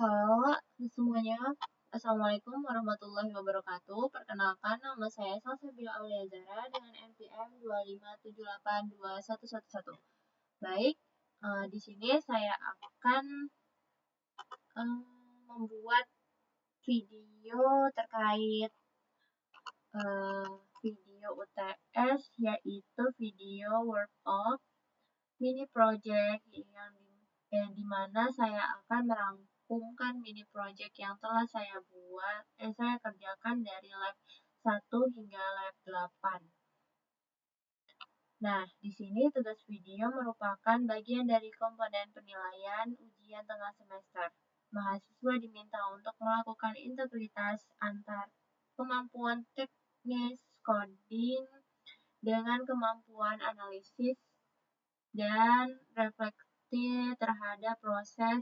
Halo semuanya, Assalamualaikum warahmatullahi wabarakatuh. Perkenalkan, nama saya Salsabila Aulia Zara dengan NPM 257821111. Baik, di sini saya akan membuat video terkait video UTS, yaitu video workshop mini project yang dimana saya akan merangkumkan mini project yang telah saya kerjakan dari lab 1 hingga lab 8. Nah, di sini tugas video merupakan bagian dari komponen penilaian ujian tengah semester. Mahasiswa diminta untuk melakukan integritas antar kemampuan teknis coding dengan kemampuan analisis dan refleksi terhadap proses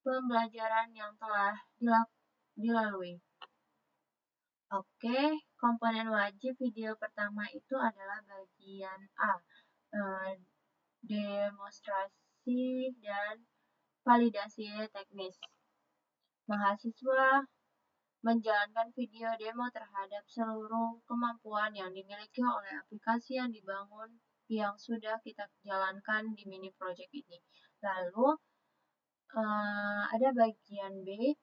pembelajaran yang telah dilalui. Oke, komponen wajib video pertama itu adalah bagian A, demonstrasi dan validasi teknis. Mahasiswa menjalankan video demo terhadap seluruh kemampuan yang dimiliki oleh aplikasi yang dibangun yang sudah kita jalankan di mini project ini. Lalu ada bagian B,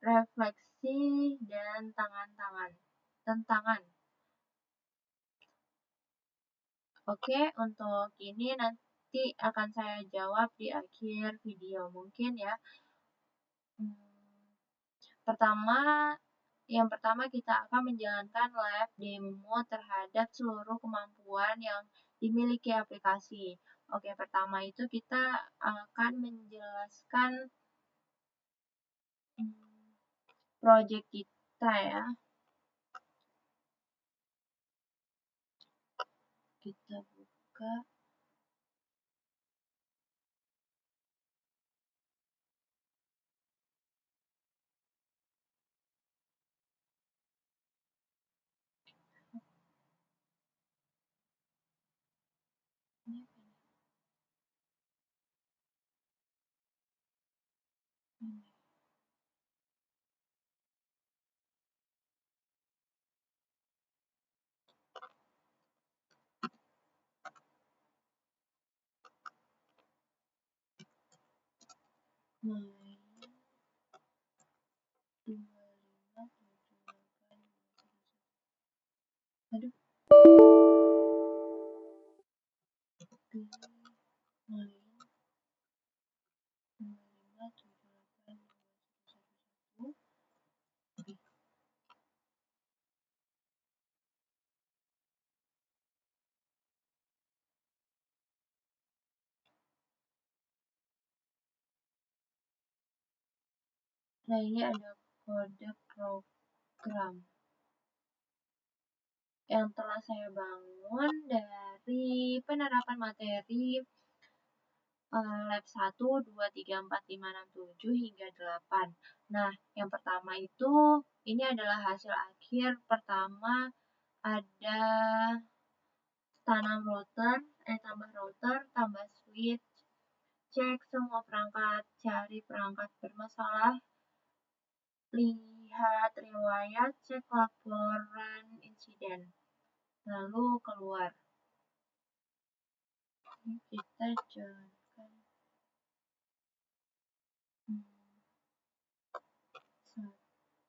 refleksi dan tantangan. Oke, untuk ini nanti akan saya jawab di akhir video mungkin ya. Yang pertama kita akan menjalankan lab demo terhadap seluruh kemampuan yang dimiliki aplikasi. Oke, pertama itu kita akan menjelaskan project kita ya. Kita buka. Aduh. Nah, ini ada kode program yang telah saya bangun dari penerapan materi lab 1, 2, 3, 4, 5, 6, 7 hingga 8. Nah, yang pertama itu ini adalah hasil akhir. Pertama ada tambah router, tambah switch, cek semua perangkat, cari perangkat bermasalah, lihat riwayat, cek laporan insiden, lalu keluar. Ini kita jalankan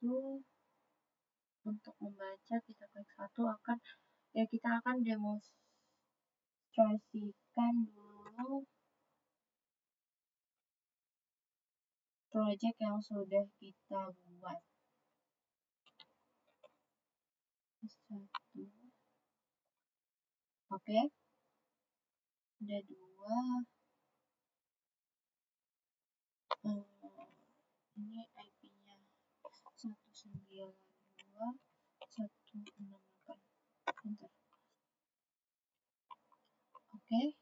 1. Untuk membaca kita klik 1 kita akan demonstrasikan dulu project yang sudah kita buat. 1. Oke. Ada 2. Ini IP-nya 192.168. Oke.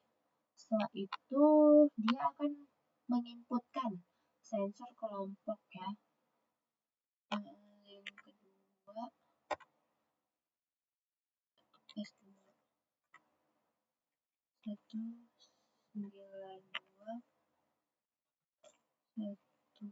Setelah itu dia akan menginputkan sensor kelompok ya. Yang kedua S2 192.168.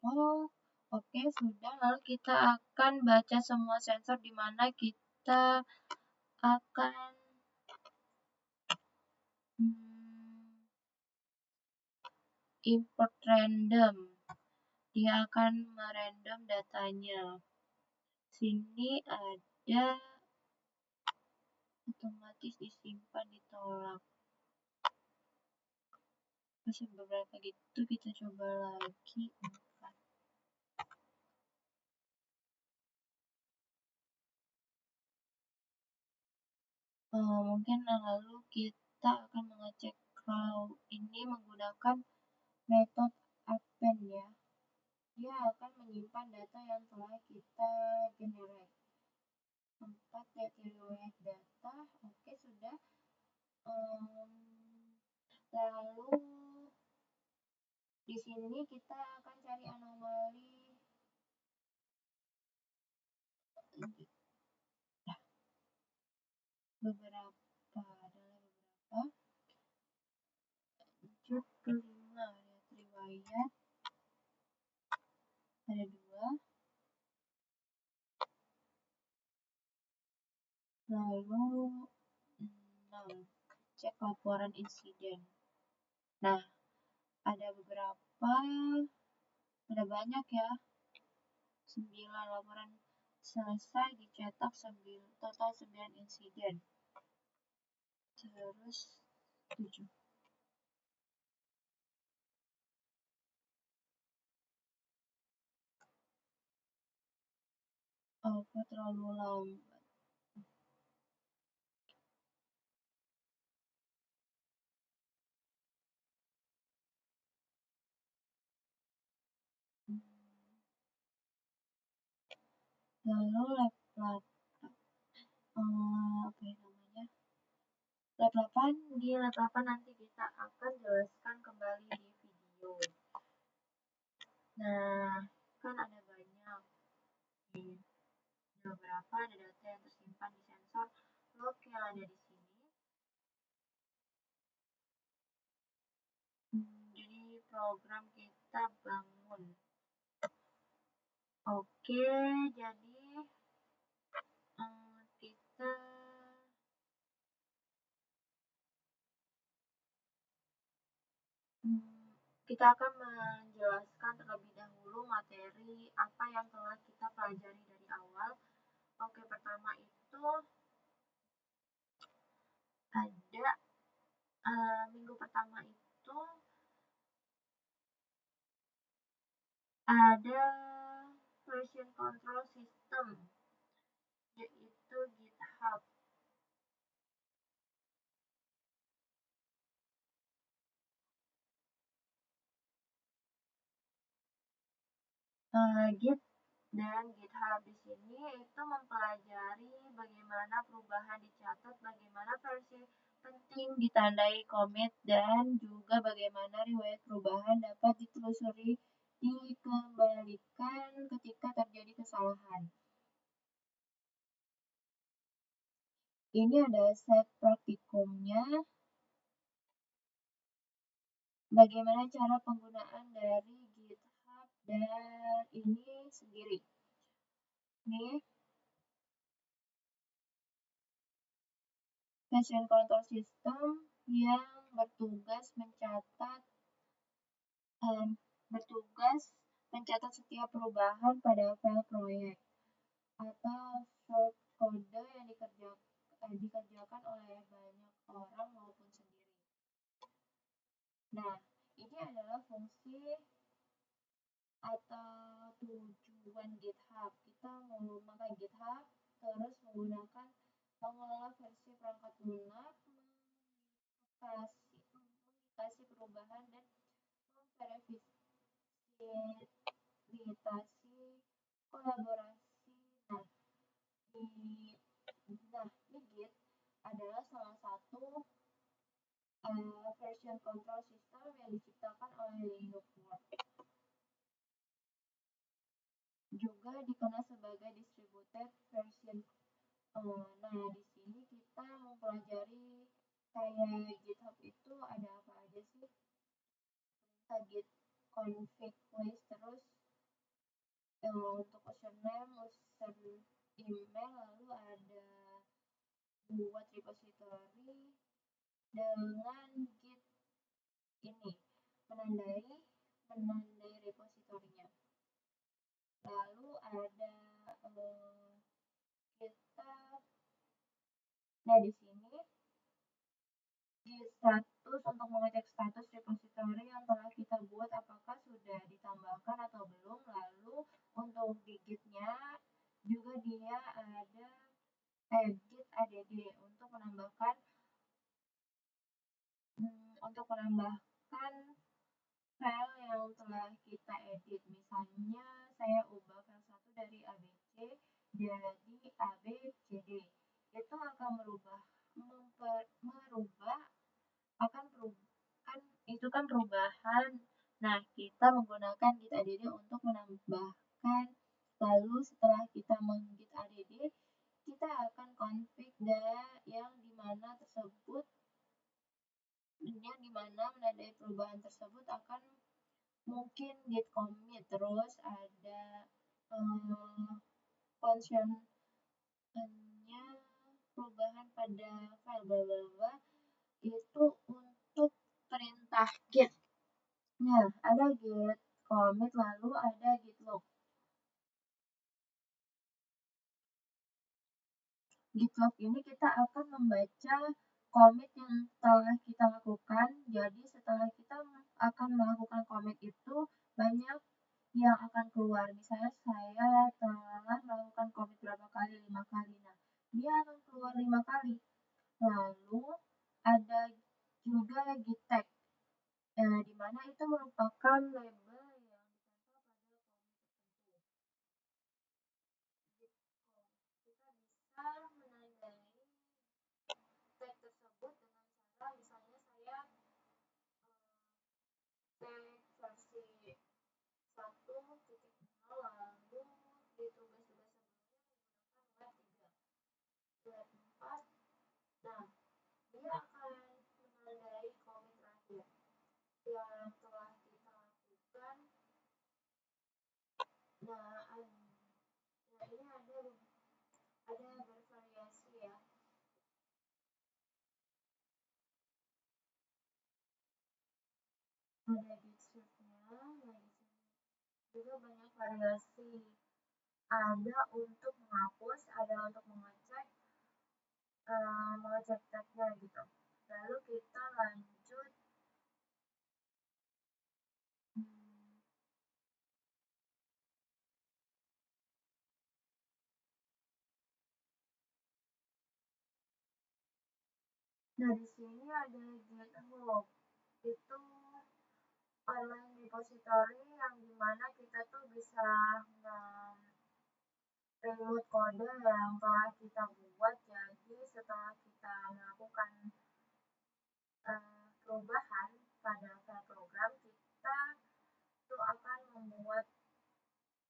Oh, oke, sudah. Lalu kita akan baca semua sensor di mana kita akan import random. Dia akan merandom datanya. Sini ada otomatis disimpan ditolak. Terus beberapa gitu kita coba lagi. Mungkin lalu kita akan mengecek kalau ini menggunakan metode append ya. Dia akan menyimpan data yang telah kita generate. 4 riwayat data, oke sudah. Lalu di sini kita akan cari anomali beberapa kelima riwayat ada 2, lalu 6 cek laporan insiden. Nah, ada banyak ya, 9 laporan selesai dicetak, total 9 insiden. Terus 7. Kok terlalu lambat? Lalu lab 8, lab 8, di lab 8 nanti kita akan jelaskan kembali di video. Nah, kan ada banyak nih, beberapa ada data yang tersimpan di sensor log yang ada di sini. Jadi program kita bangun. Oke, jadi kita akan menjelaskan terlebih dahulu materi apa yang telah kita pelajari dari awal. Oke, pertama itu ada minggu pertama itu ada version control system, yaitu GitHub. Git dan GitHub di sini itu mempelajari bagaimana perubahan dicatat, bagaimana versi penting ditandai commit, dan juga bagaimana riwayat perubahan dapat ditelusuri dikembalikan ketika terjadi kesalahan. Ini ada set praktikumnya. Bagaimana cara penggunaan dari GitHub dan ini sendiri. Nih, version control system yang bertugas mencatat setiap perubahan pada file proyek atau short kode yang dikerjakan oleh banyak orang maupun sendiri. Nah, ini adalah fungsi atau tujuan GitHub. Kita memakai GitHub terus menggunakan mengelola versi perangkat lunak, mengeditasi perubahan, dan memverifikasi kolaborasi. Git adalah salah satu version control system yang diciptakan oleh Linux. Juga dikenal sebagai distributed version. Nah, di sini kita mempelajari kayak GitHub itu ada apa aja sih? Git config list, terus buat repository dengan git ini, menandai repositorinya. Lalu ada kita, nah di sini git status untuk mengecek status repositori yang telah kita buat apakah sudah ditambahkan atau belum. Lalu untuk di gitnya juga dia ada git add untuk menambahkan file yang telah kita edit. Misalnya saya ubah file 1 dari abc jadi abcd. Itu akan itu kan perubahan. Nah, kita menggunakan git add untuk menambahkan. Lalu setelah kita meng-git add, kita akan config yang dimana menandai perubahan tersebut akan mungkin git commit, terus ada functionnya perubahan pada file bla bla bla, itu untuk perintah git. Nah, ada git commit, lalu ada git log. Git log ini kita akan membaca commit yang telah kita lakukan. Jadi setelah kita akan melakukan commit itu banyak yang akan keluar. Misalnya saya telah melakukan commit berapa kali? 5 kali. Nah, dia akan keluar 5 kali. Lalu ada juga git tag, di mana itu merupakan label yang ditempel pada komit tersebut. Kita bisa menandai tag tersebut dengan cara misalnya saya tag versi 1.0, lalu di tugas-tugas sebelumnya menggunakan web 4. Nah, dia akan menandai komit terakhir yang telah kita lakukan. Nah, ini ada bervariasi ya. Ada git shift-nya, juga banyak variasi. Ada untuk menghapus, ada untuk mengecek tagnya gitu. Lalu kita lanjut. Nah, di sini ada GitHub. Itu online repository yang dimana kita tuh bisa remote kode yang telah kita buat. Jadi setelah kita melakukan perubahan pada file program, kita tuh akan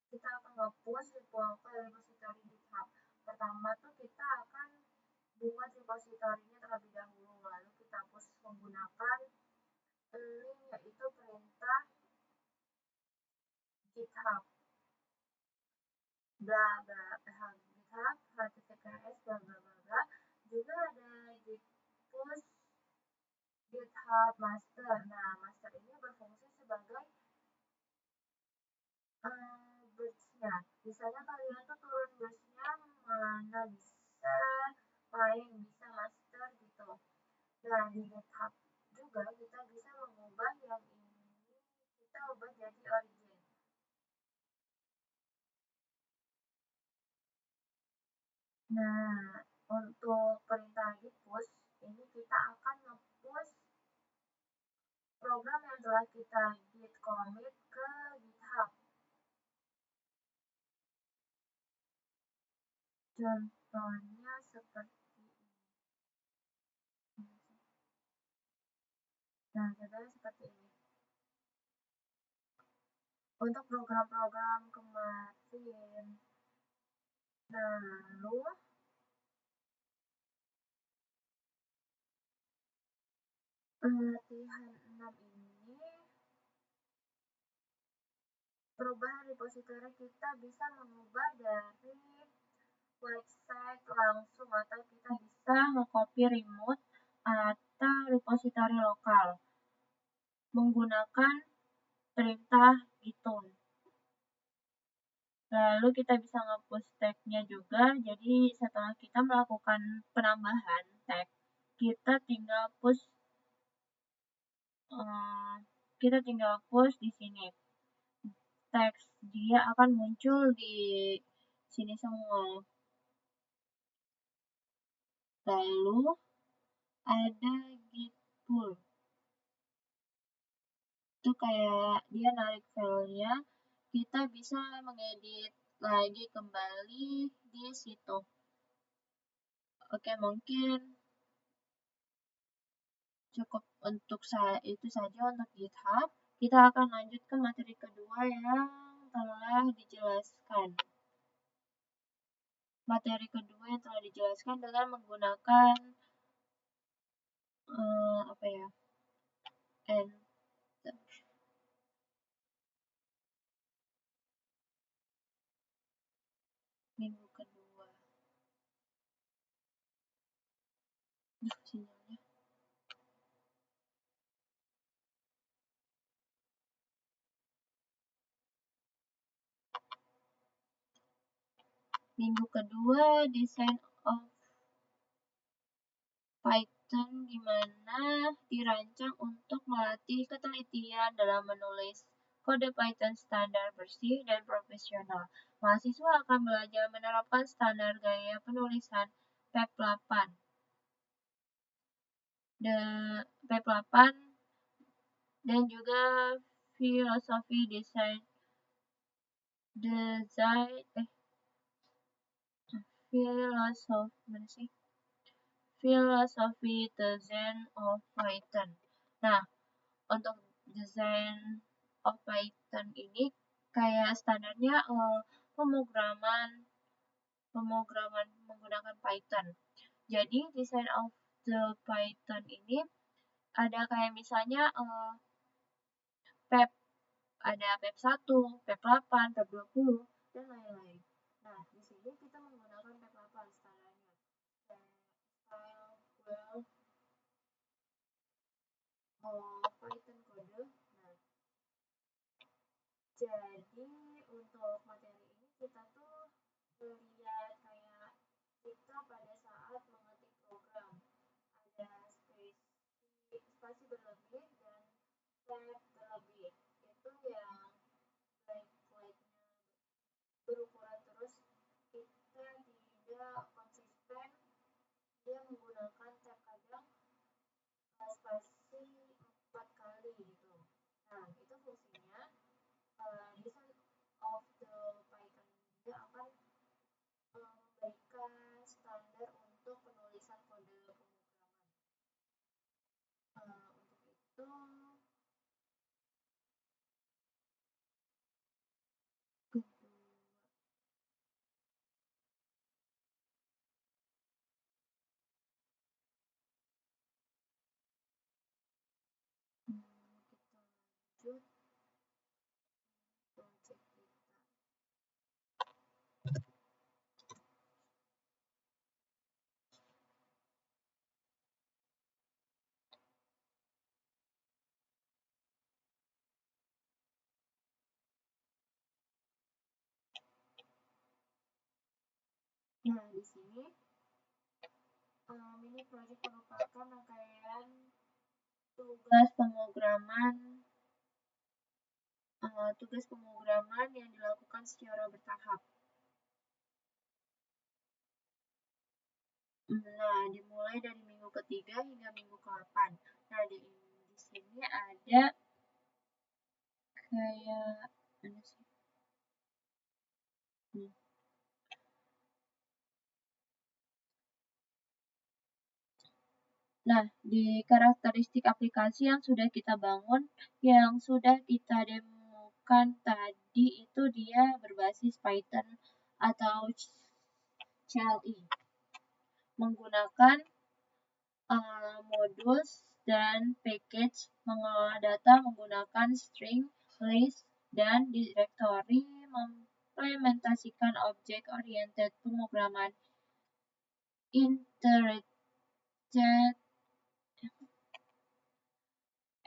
nge-push ke repository GitHub. Pertama tuh kita akan buat repositorinya terlebih dahulu, lalu kita push menggunakan link, yaitu perintah GitHub bla bla GitHub https bla bla bla. Juga ada git push GitHub master. Nah, master ini berfungsi sebagai bridge-nya. Misalnya kalian tuh turun bridge-nya mana bisa main, bisa master gitu. Nah, di GitHub juga kita bisa mengubah yang ini, kita ubah jadi origin. Nah, untuk perintah git push ini kita akan nge-push program yang telah kita git commit ke GitHub. Contohnya seperti ini. Nah, contohnya seperti ini. Untuk program-program kemarin. Nah, lalu latihan 6 ini, perubahan repository kita bisa mengubah dari website langsung, atau kita bisa nge-copy remote atau repository lokal menggunakan perintah gitun. Lalu kita bisa nge-push tag-nya juga, jadi setelah kita melakukan penambahan tag, kita tinggal push di sini. Teks dia akan muncul di sini semua. Lalu ada git pull. Itu kayak dia narik filenya, kita bisa mengedit lagi kembali di situ. Oke, mungkin cukup untuk itu saja untuk GitHub. Kita akan lanjut ke materi kedua yang telah dijelaskan. Materi kedua yang telah dijelaskan dengan menggunakan minggu kedua. Sinyalnya. Minggu kedua, design of Python di mana dirancang untuk melatih ketelitian dalam menulis kode Python standar bersih dan profesional. Mahasiswa akan belajar menerapkan standar gaya penulisan PEP8. PEP8 dan juga filosofi design filosofi design of Python. Nah, untuk design of Python ini kayak standarnya pemrograman menggunakan Python. Jadi design of the Python ini ada kayak misalnya PEP, ada PEP1, PEP8, PEP20 dan lain-lain. Nah, di sini kita menggunakan PEP8 standarnya. Python code. Nah, jadi untuk materi ini kita tuh melihat kayak kita pada saat mengetik program ada spasi berlebih dan tab berlebih. Itu yang flag-flagnya berukuran terus, kita tidak konsisten, dia menggunakan tab kadang spasi 4 kali gitu. Nah, itu fungsinya design of the Python dia akan memberikan standar untuk penulisan kode pemrograman. Untuk itu kita lanjut project kita. Nah, di sini mini project merupakan rangkaian tugas pemrograman yang dilakukan secara bertahap. Nah, dimulai dari minggu ketiga hingga minggu ke-8. Nah, di sini ada kayak ada sih. Nah, di karakteristik aplikasi yang sudah kita bangun, yang sudah kita demokan tadi itu dia berbasis Python atau CLI. Menggunakan modules dan package, mengelola data menggunakan string, list, dan directory, mengimplementasikan object-oriented pemrograman chat,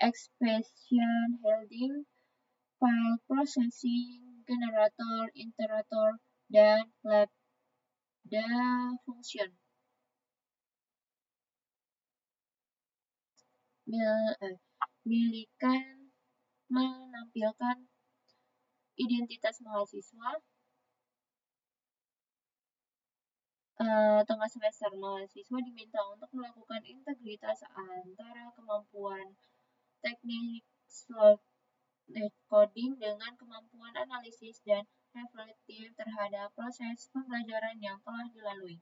expression handling, file processing, generator, iterator, dan lambda function. Milikan menampilkan identitas mahasiswa, tengah semester mahasiswa diminta untuk melakukan integritas antara kemampuan teknik coding dengan kemampuan analisis dan reflektif terhadap proses pembelajaran yang telah dilalui.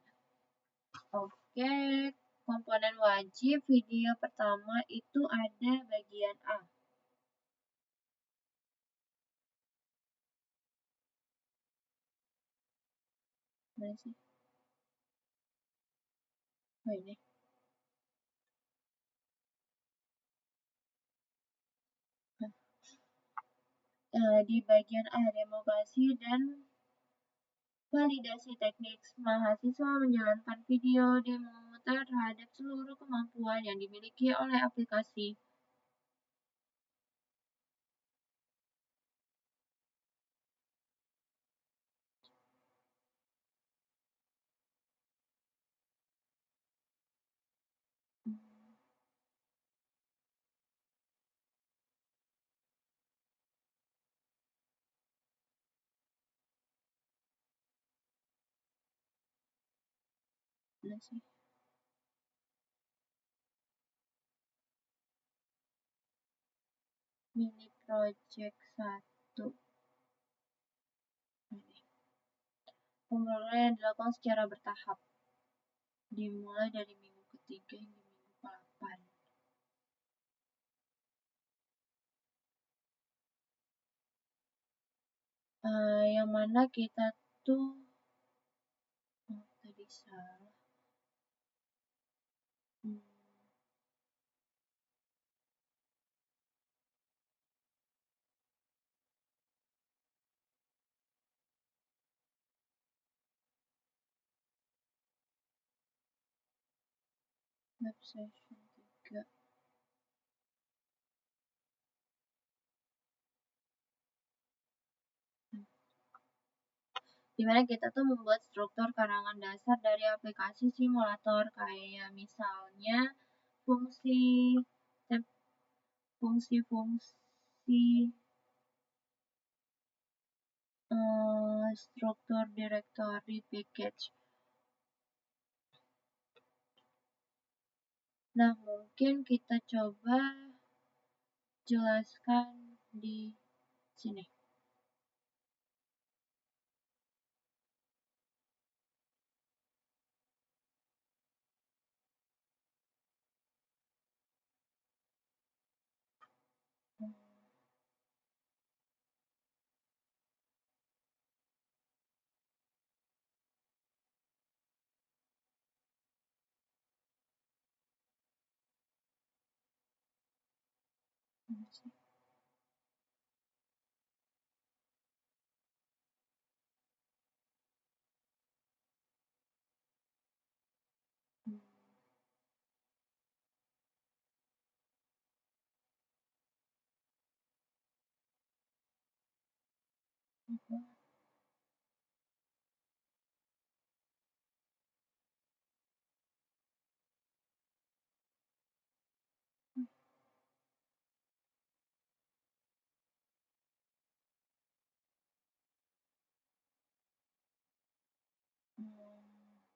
Oke, komponen wajib video pertama itu ada bagian A. Mana sih? Oh ini. Di bagian A, demokrasi dan validasi teknik, mahasiswa menjalankan video demo terhadap seluruh kemampuan yang dimiliki oleh aplikasi. Mini project 1. Pemrograman dilakukan secara bertahap, dimulai dari minggu ketiga hingga minggu ke-8. Yang mana kita tuh tadi salah. Web session 3. Dimana kita tuh membuat struktur karangan dasar dari aplikasi simulator kayak misalnya fungsi-fungsi struktur directory package. Nah, mungkin kita coba jelaskan di sini.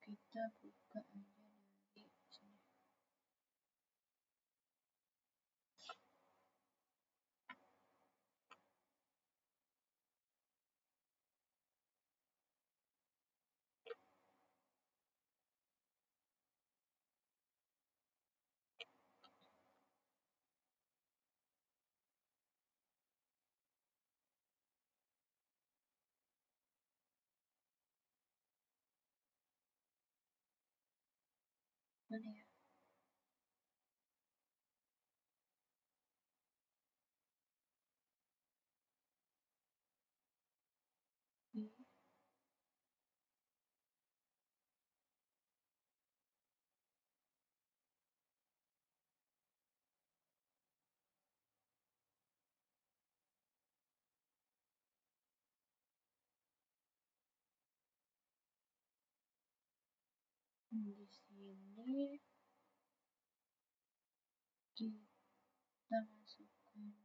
Kita buka aja dari sini. Mana ya? Di sini kita masukkan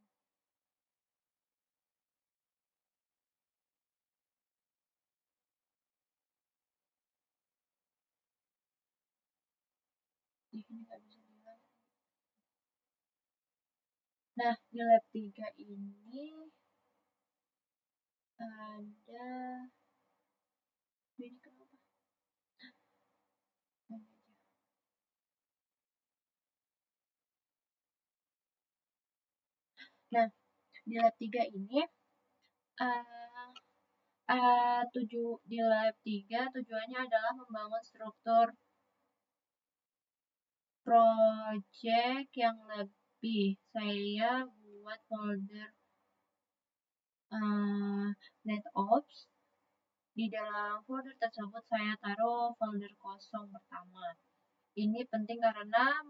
di sini nggak bisa dilihat. Nah, di lab 3 ini ada ini kenapa? Nah, di lab 3 ini di lab 3 tujuannya adalah membangun struktur project yang lebih. Saya buat folder NetOps. Di dalam folder tersebut saya taruh folder kosong pertama. Ini penting karena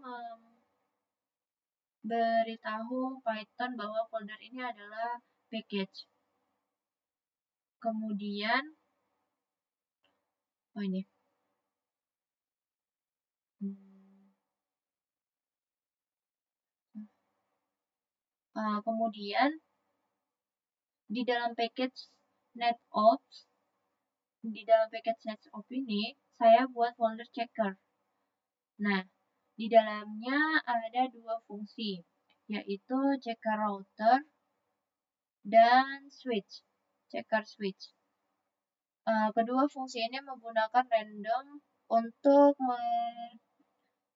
memberitahu Python bahwa folder ini adalah package. Kemudian, ini. Kemudian di dalam package NetOps ini saya buat folder checker. Nah, di dalamnya ada dua fungsi, yaitu checker router dan checker switch. Kedua fungsi ini menggunakan random untuk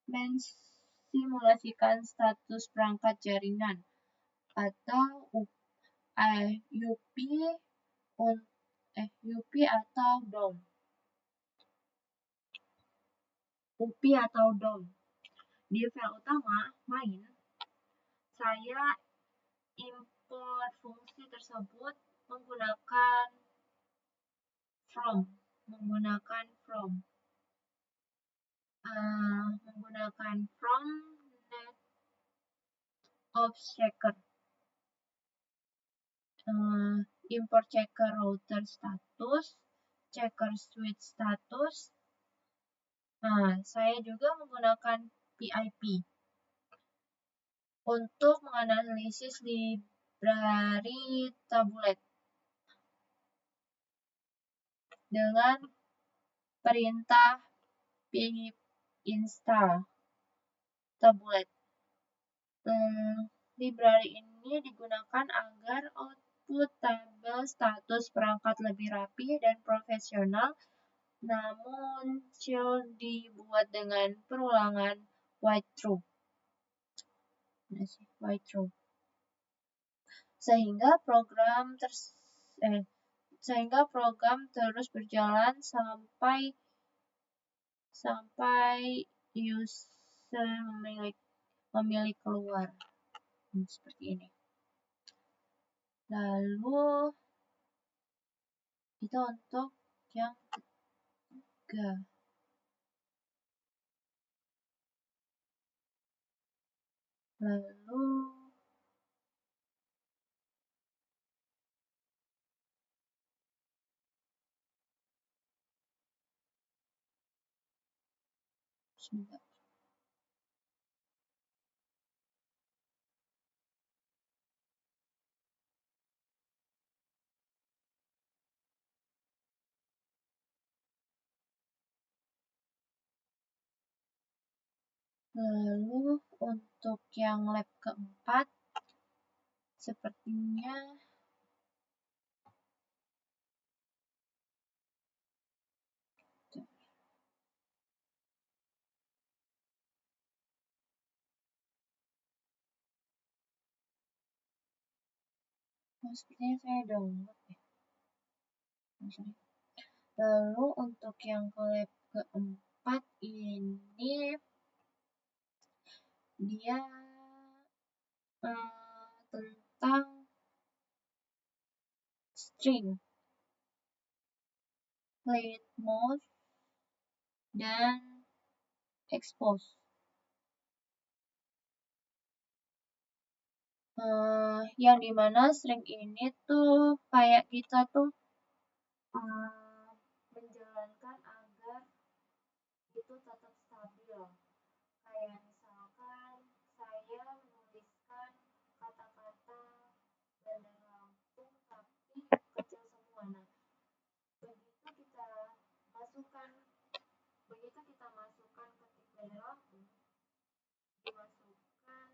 mensimulasikan status perangkat jaringan atau UP atau DOM. Di file utama main, saya import fungsi tersebut menggunakan from NetOps checker. Import checker router status, checker switch status. Saya juga menggunakan PIP untuk menganalisis library tablet dengan perintah pip install tablet. Library ini digunakan agar output tabel status perangkat lebih rapi dan profesional, namun dibuat dengan perulangan white true. Sehingga program terus berjalan sampai user memilih keluar. Seperti ini. Lalu itu untuk yang ketiga. Lalu sebentar. Lalu untuk yang lab keempat, sepertinya sepertinya saya download ya. Lalu untuk yang lab keempat ini dia tentang string, played mode, dan expose. Yang dimana string ini tuh kayak kita tuh menjalankan agar itu tetap stabil. Kayak misalkan saya menuliskan kata-kata Bandar Lampung tapi kecil semua. Nah, masukkan begitu kita masukkan ketik Bandar Lampung, dimasukkan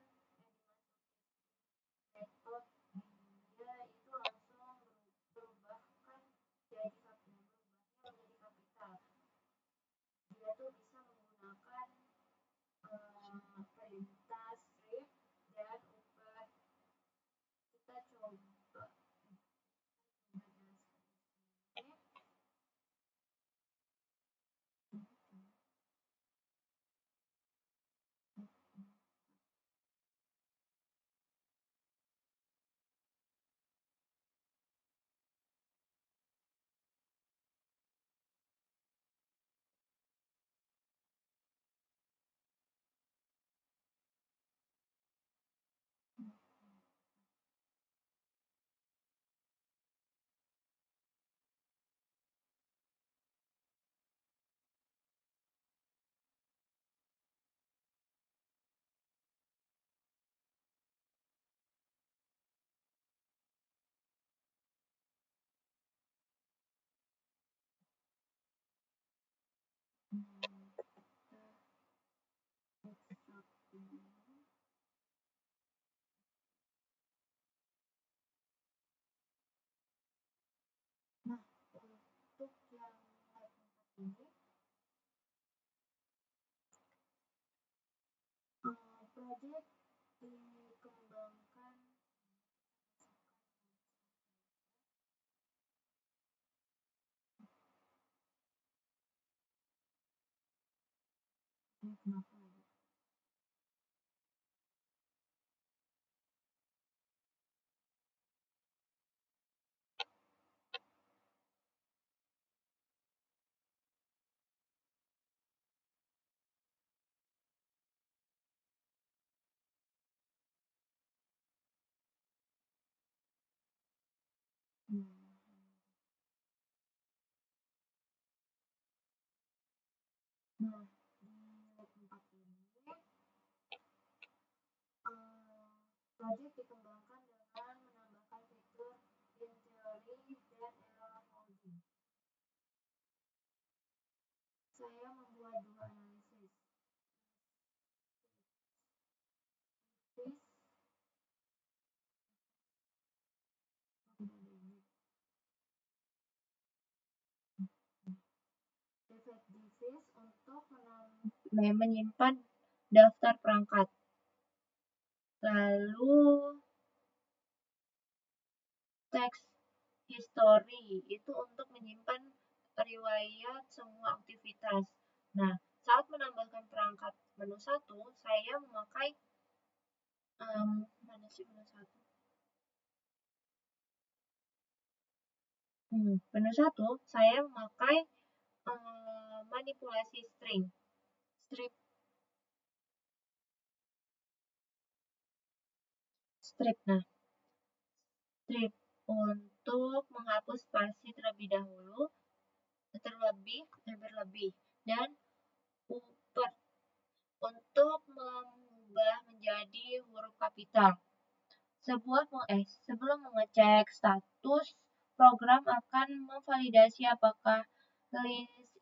metode dia itu langsung berubahkan jadi berubahnya menjadi kapital. Dia tuh bisa menggunakan perintah strip dan ubah. Kita coba Nah, untuk yang lab 4 ini, project dikembangkan kenapa lagi? Nah, di lab 4 ini, project dikembangkan dengan menambahkan fitur in theory dan error holding. Saya membuat dua analisis. Device untuk menyimpan daftar perangkat. Lalu text history itu untuk menyimpan riwayat semua aktivitas. Nah, saat menambahkan perangkat menu 1, saya memakai mana sih menu 1? Menu 1, saya memakai manipulasi strip. Nah, strip untuk menghapus spasi berlebih, dan upper untuk mengubah menjadi huruf kapital. Sebelum mengecek status, program akan memvalidasi apakah list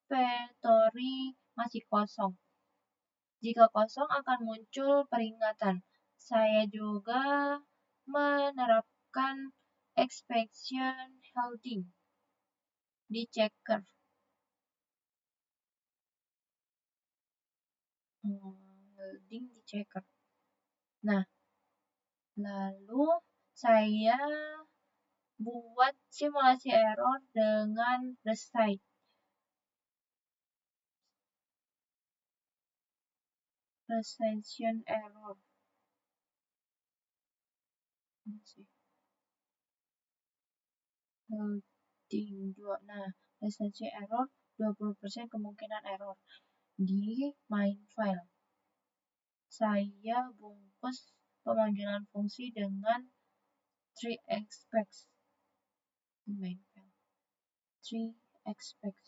inventory masih kosong. Jika kosong akan muncul peringatan. Saya juga menerapkan exception holding di checker. Nah, lalu saya buat simulasi error dengan recite. Recitation error. Holding 2. Nah, recitation error 20% kemungkinan error di main file. Saya bungkus pemanggilan fungsi dengan TreeExpect. TreeExpect.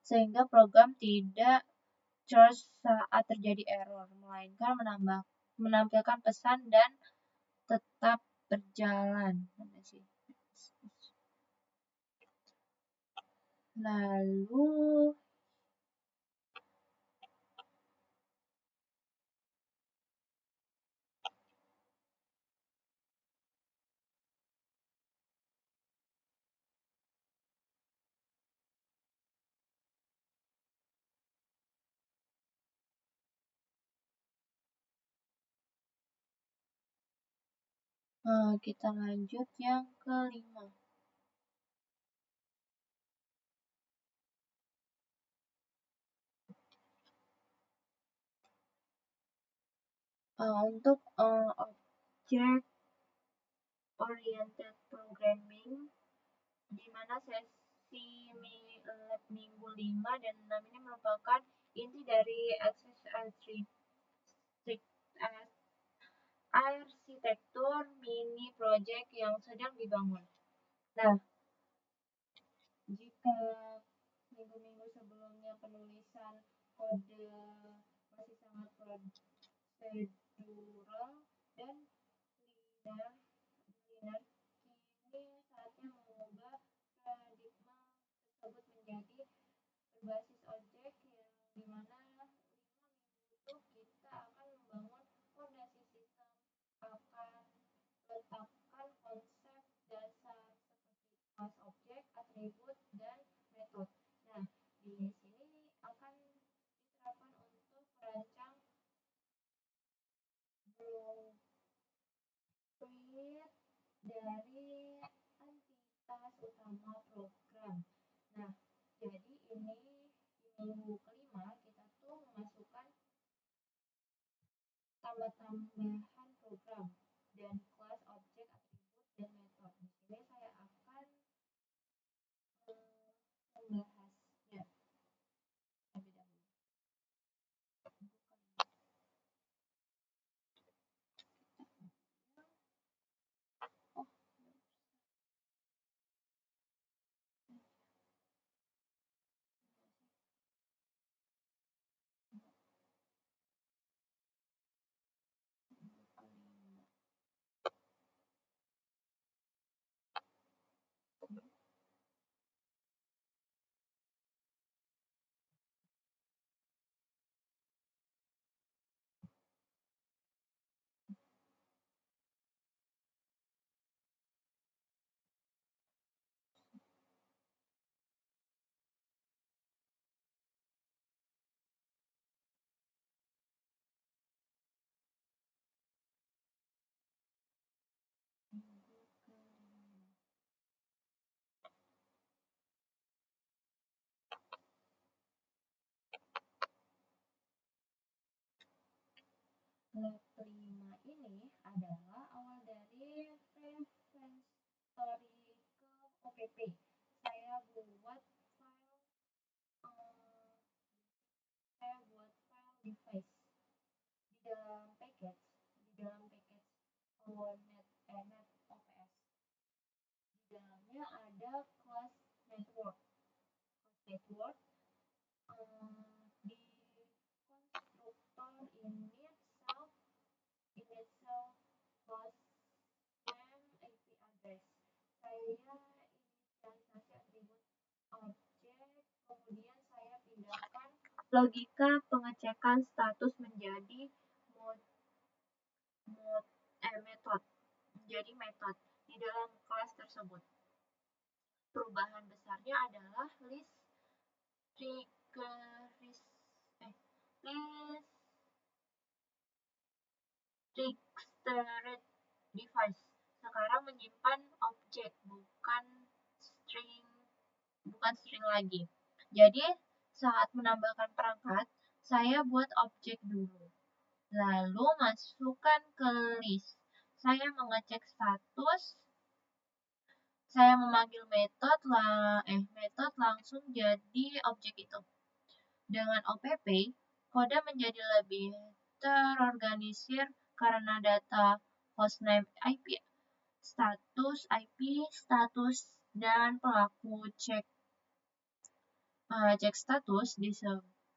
sehingga program tidak charge saat terjadi error, melainkan menampilkan pesan dan tetap berjalan. Lalu kita lanjut yang kelima. Untuk object oriented programming, di mana sesi lab minggu 5 dan 6 ini merupakan inti dari arsitektur mini project yang sedang dibangun. Nah, jika minggu-minggu sebelumnya penulisan kode masih sangat prosedural dan linear, kini saatnya mengubah paradigma tersebut menjadi berbasis objek, yang dimana 5 minggu itu kita akan membangun fondasi sistem, akan letakkan konsep dasar seperti kelas objek, atribut, dan metode. Nah, di sini akan diterapkan untuk merancang blueprint dari entitas utama program. Nah, jadi ini di minggu kelima kita tuh memasukkan tambahan program dan kelas objek, atribut, dan metode. Di sini saya akan membahasnya terlebih dahulu. Lab 5 ini adalah awal dari repository ke OPP. Saya buat file device di dalam package net OPS. Di dalamnya ada kelas network. Di konstruktor init self host name IP address. Saya inisialisasi atribut objek, kemudian saya pindahkan logika pengecekan status menjadi metode di dalam kelas tersebut. Perubahan besarnya adalah list registered device sekarang menyimpan objek, bukan string lagi. Jadi saat menambahkan perangkat, saya buat objek dulu, lalu masukkan ke list. Saya mengecek status, saya memanggil metode langsung jadi objek itu. Dengan OPP, kode menjadi lebih terorganisir karena data hostname IP, status, dan pelaku cek Cek status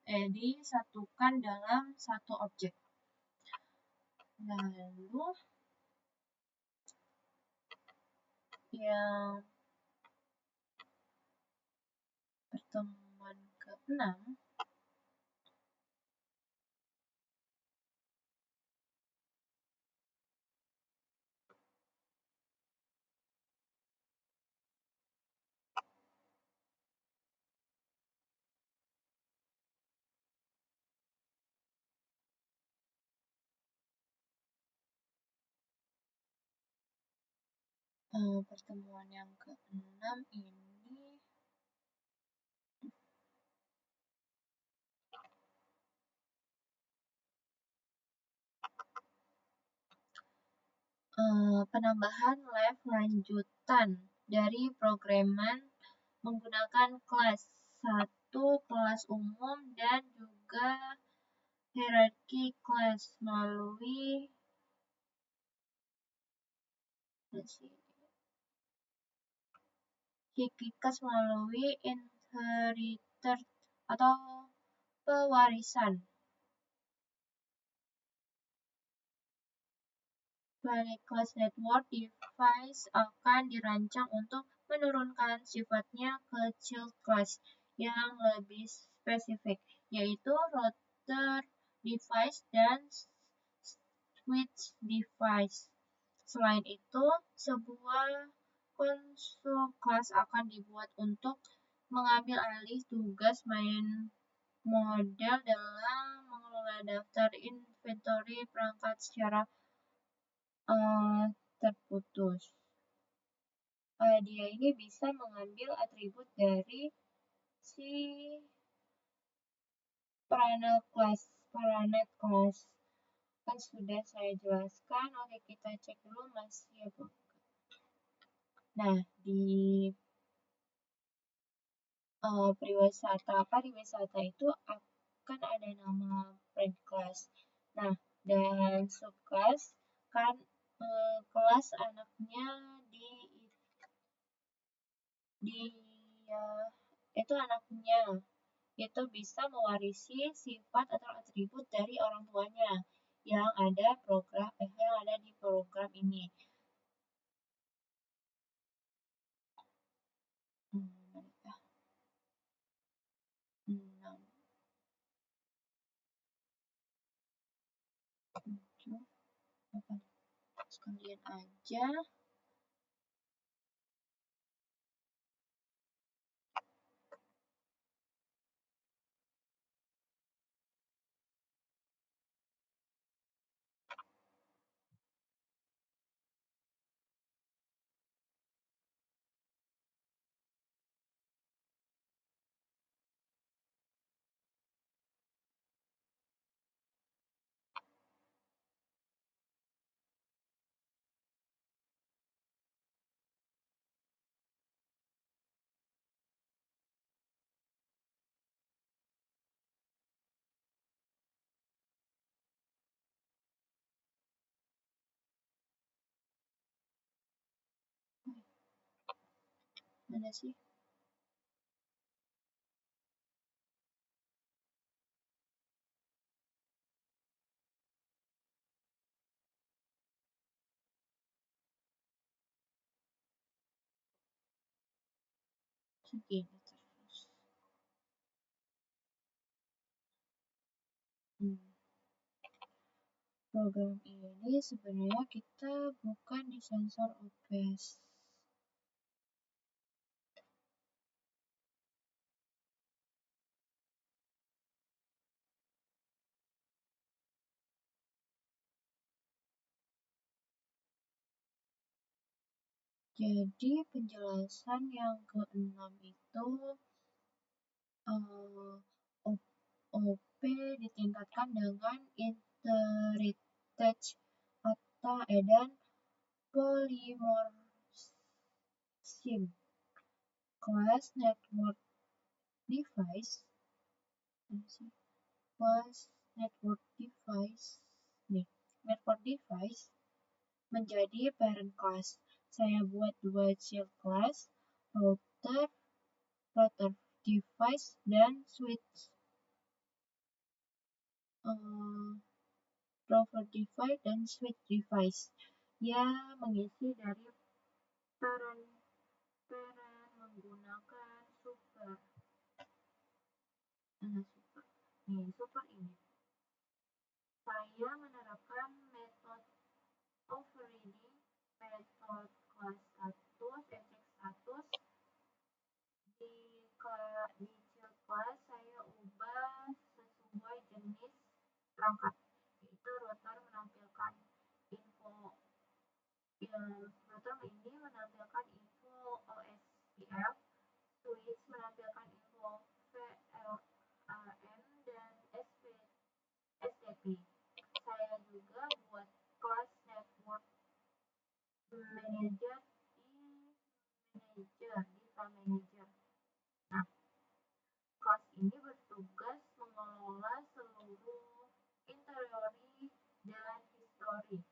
disatukan dalam satu objek. Lalu yang pertemuan ke-6 pertemuan yang ke-6 ini penambahan live lanjutan dari programan menggunakan kelas 1, kelas umum, dan juga hierarki kelas melalui inherited atau pewarisan. Planet Class Network Device akan dirancang untuk menurunkan sifatnya ke child class yang lebih spesifik, yaitu router device dan switch device. Selain itu, sebuah konsol kelas akan dibuat untuk mengambil alih tugas main model dalam mengelola daftar inventory perangkat secara terputus. Dia ini bisa mengambil atribut dari si planet class. Kan sudah saya jelaskan. Oke, kita cek dulu masih apa. Nah, di pariwisata itu akan ada nama friend class. Nah, dan subclass kan kelas anaknya itu anaknya itu bisa mewarisi sifat atau atribut dari orang tuanya yang ada di program ini. Sekalian aja. Mana sih? Segini terus. Program ini sebenarnya kita bukan di sensor OPS. Jadi penjelasan yang ke-6 itu OP ditingkatkan dengan inherited atau dan polymorphism. Class network device menjadi parent class. Saya buat dua child class, router device, dan switch. Prover device dan switch device. Ya, mengisi dari peran menggunakan super. Super. Super ini. Saya menerapkan metode overriding, metode class status, eject status. Di child class saya ubah sesuai jenis perangkat, yaitu router menampilkan info router ini menampilkan info OSPF, switch menampilkan info VLAN dan STP. Saya juga buat kelas network manager di file manager. Nah, kelas ini bertugas mengelola seluruh interiori dan history.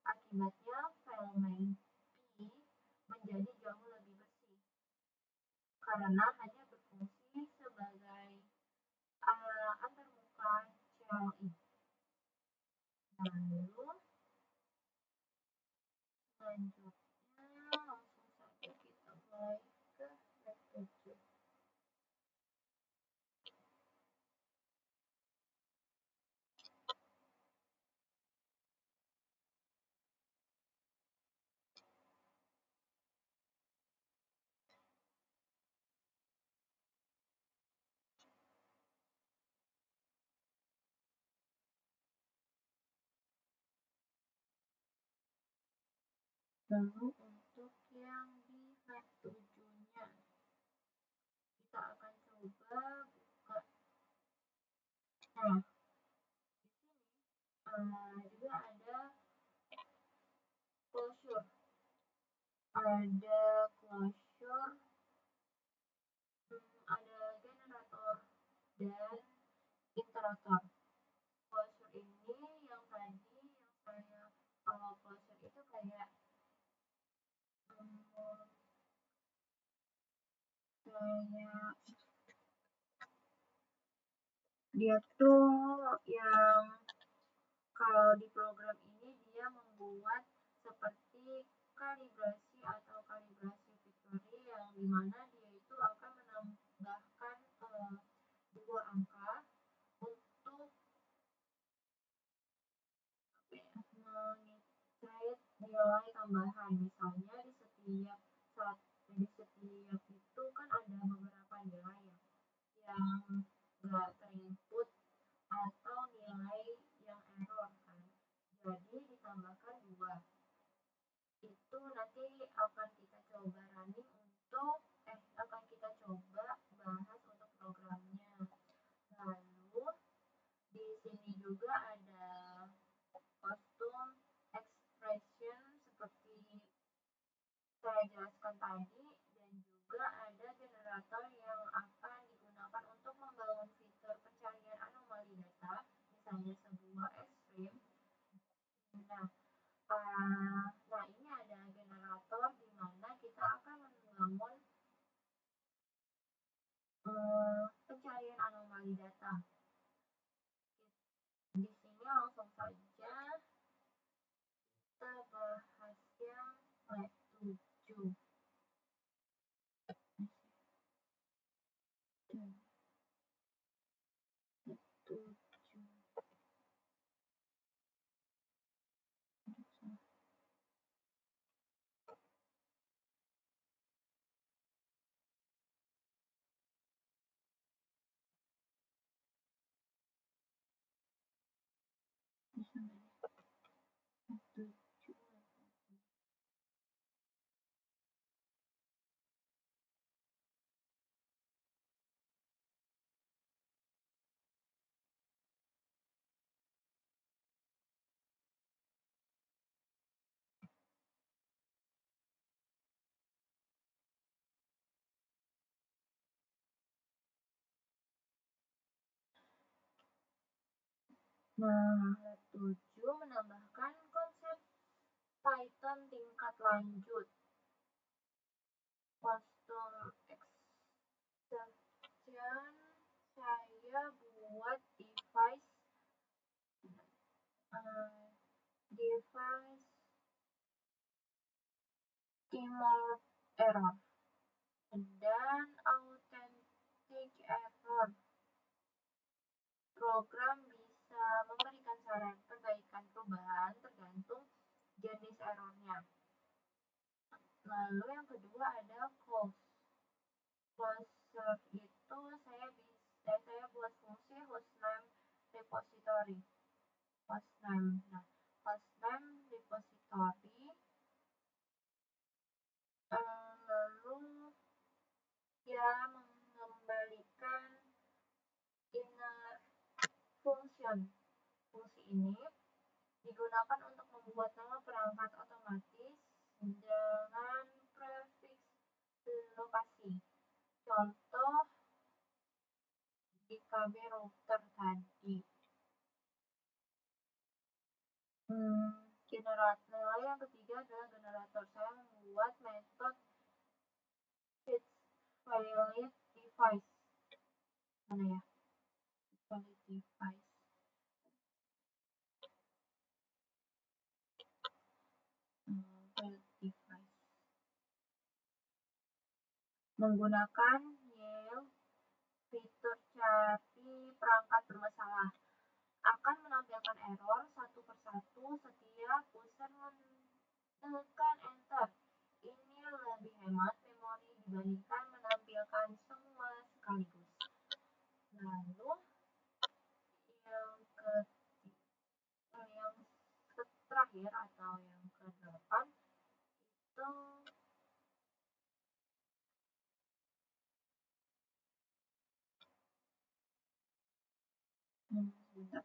Akibatnya file P menjadi jauh lebih bersih karena hanya berfungsi sebagai antarmuka CLI. Lalu selanjutnya langsung saja kita mulai ke lab 7. Lalu untuk yang di lab 7-nya kita akan coba buka. Nah, di sini juga ada closure. Ada closure, ada generator dan iterator. Closure ini yang tadi yang saya closure itu kayak dia tuh yang kalau di program ini dia membuat seperti kalibrasi atau kalibrasi victory yang dimana dia itu akan menambahkan dua angka untuk mengiterate nilai tambahan. Misalnya di setiap itu kan ada beberapa nilai yang nggak terinput atau nilai yang error kan. Jadi ditambahkan 2. Itu nanti akan kita coba running akan kita coba bahas untuk programnya. Lalu di sini juga ada custom expression seperti saya jelaskan tadi, dan juga ada generator yang akan digunakan untuk membangun fitur pencarian anomali data, misalnya sebuah stream. Nah, ini ada generator di mana kita akan membangun pencarian anomali data. Di sini langsung saja kita bahas yang lab 7. Nah, lab 7 menambahkan konsep Python tingkat lanjut, custom expression buat device keyword error dan authentic error. Program bisa memberikan saran perbaikan perubahan tergantung jenis errornya. Lalu yang kedua ada close. Closer itu saya buat fungsi hostname repository. Hostname. Nah, hostname repository lalu dia mengembalikan inner function. Fungsi ini digunakan untuk membuat nama perangkat otomatis dengan prefix lokasi. Contoh di KB router tadi. Generator. Lalu yang ketiga adalah generator. Saya membuat metode valid device. Mana ya? Valid device. Valid device. Menggunakan yield fitur cari perangkat bermasalah akan menampilkan error satu persatu setiap user menekan enter. Ini lebih hemat memori dibandingkan menampilkan semua sekaligus. Lalu yang terakhir atau yang ke-8 itu sebentar.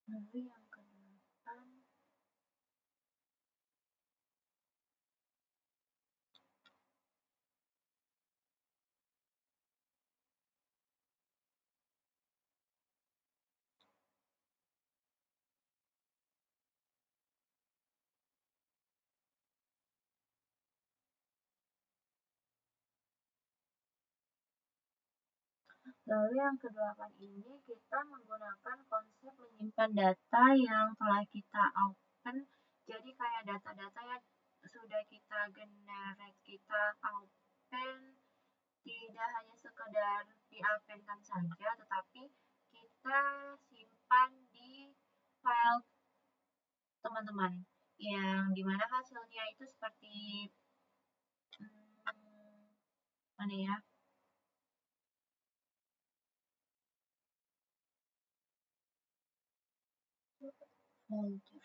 Lalu yang ke-8 Lalu yang ke-8 ini kita menggunakan konsep menyimpan data yang telah kita open. Jadi kayak data-data yang sudah kita generate, kita open, tidak hanya sekedar di-appendkan saja, tetapi kita simpan di file teman-teman, yang dimana hasilnya itu seperti mana ya? Folder.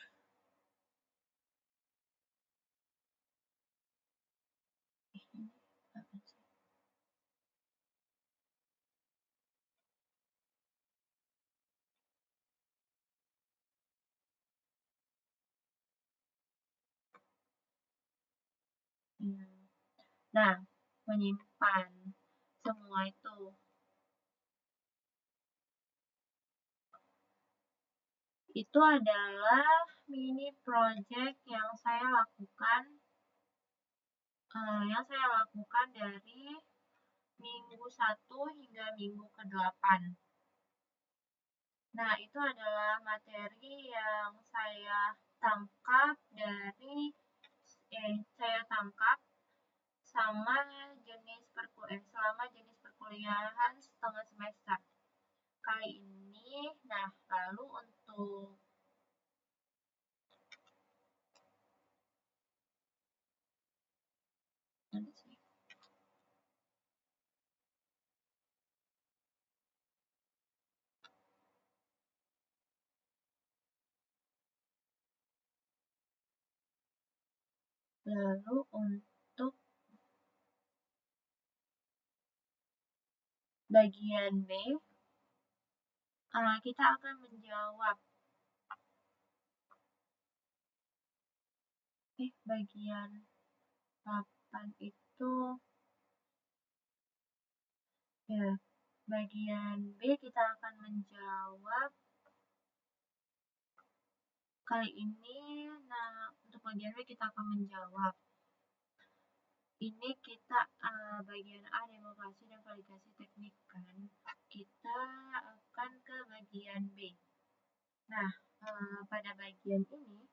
Nah, menyimpan semua itu adalah mini project yang saya lakukan dari minggu 1 hingga minggu ke-8. Nah, itu adalah materi yang saya tangkap selama jenis perkuliahan setengah semester kali ini. Nah, lalu untuk bagian B, kita akan menjawab bagian 8 itu ya, bagian B kita akan menjawab kali ini. Nah, untuk bagian B kita akan menjawab. Ini kita bagian A, demokrasi dan validasi teknik kan. Kita akan ke bagian B. Nah, pada bagian ini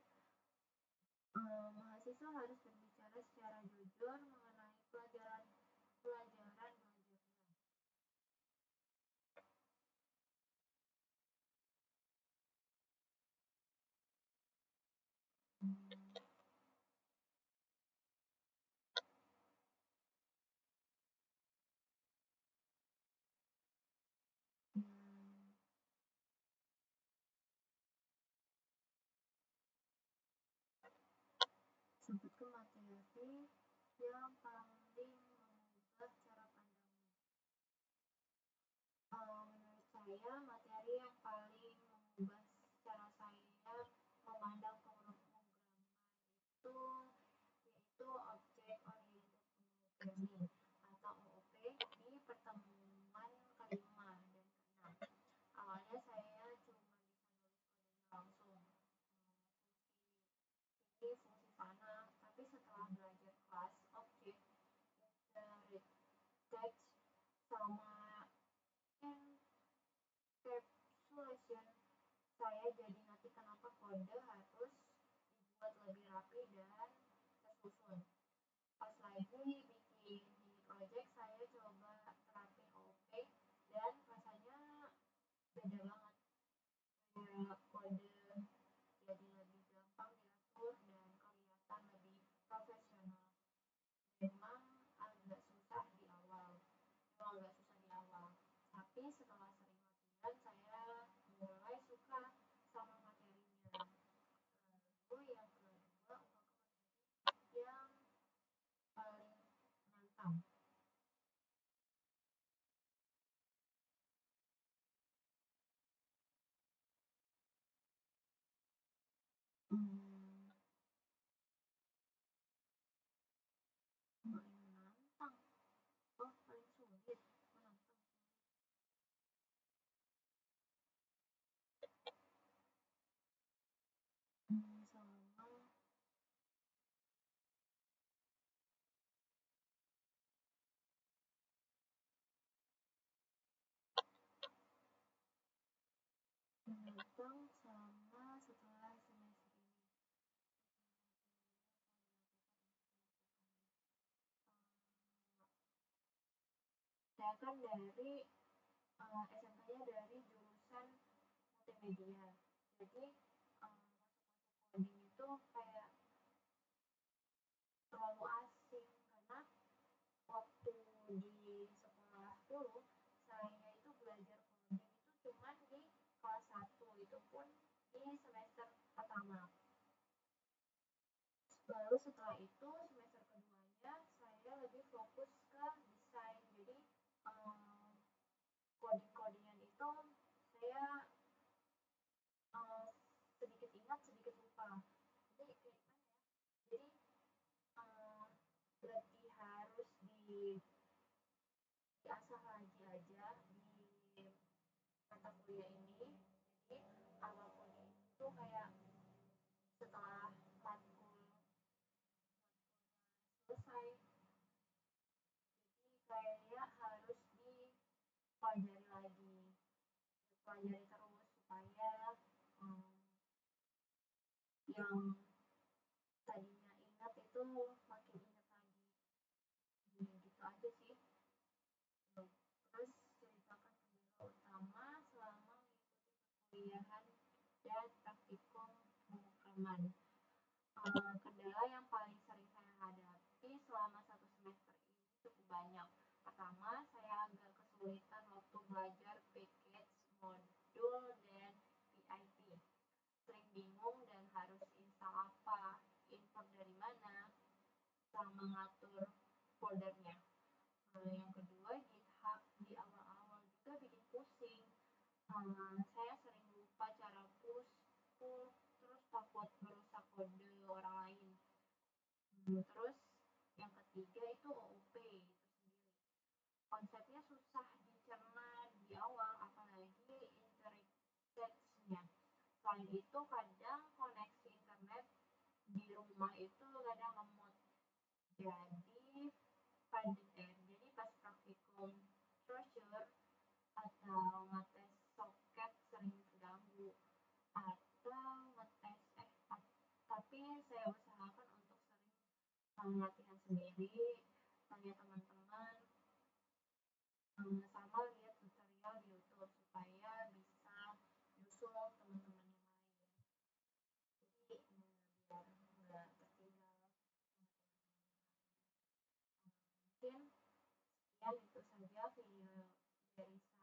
mahasiswa harus berbicara secara jujur mengenai pelajaran belajarnya. Hmm, hmm, Sebutkan materi yang paling mengubah cara pandangmu. Menurut saya, materi yang paling mengubah cara saya memandang pemrograman itu yaitu Object Oriented Programming atau OOP di pertemuan kelima dan keenam. Awalnya saya cuma bisa nulis kodenya langsung, ini fungsi fana, tapi setelah belajar kelas objek, inherit text, sama encapsulation, saya jadi ngerti kenapa kode harus dibuat lebih rapi dan tersusun. Pas lagi bikin mini project, saya coba terapin OOP dan rasanya beda banget. Kayak kode jadi lebih gampang diatur dan kelihatan lebih profesional. Memang agak susah di awal, tapi setelah sering latihan, saya mulai suka sama materinya. Lalu yang kedua, yang paling menantang. Hmm, paling menantang. Oh, paling sulit. Menantang. Sama menantang sama setelah semester ini. Saya kan dari SMK-nya dari jurusan multimedia. Jadi coding itu kayak terlalu asing karena waktu di sekolah dulu saya itu belajar coding itu cuma di kelas 1, itu pun di semester pertama. Lalu setelah itu semester keduanya saya lebih fokus ke desain. Jadi coding-codingan itu saya sedikit ingat sedikit lupa. Jadi kayak gimana ya? Jadi lebih harus diasah lagi aja di mata kuliah ini. Jadi awal coding itu kayak setelah matkul selesai, jadi kayak harus dipelajari lagi, dipelajari terus supaya um, yang tadinya ingat itu makin ingat lagi. Gitu aja sih. Terus ceritakan kendala utama selama mengikuti perkuliahan dan praktikum pemrograman. Kendala yang paling sering saya hadapi selama 1 semester ini cukup banyak. Pertama, saya agak kesulitan waktu belajar package, modul, dan PIP. Sering bingung dan harus install apa, import dari mana, sama ngatur foldernya. Yang kedua, GitHub di awal-awal juga bikin pusing. Saya sering lupa cara push, pull, terus takut merusak kode orang lain. Terus yang ketiga itu OOP itu sendiri. Konsepnya susah dicerna di awal, apalagi interface-nya. Selain itu kadang koneksi internet di rumah itu kadang lemot. Jadi pas praktikum troubleshoot atau ngetes soket sering terganggu atau ngetes tapi saya usahakan untuk sering latihan sendiri, tanya teman-teman, sama lihat tutorial di YouTube supaya bisa nyusul teman-teman yang lain. Jadi biar nggak tertinggal sama teman-teman yang lain. Mungkin sekian itu saja video dari saya.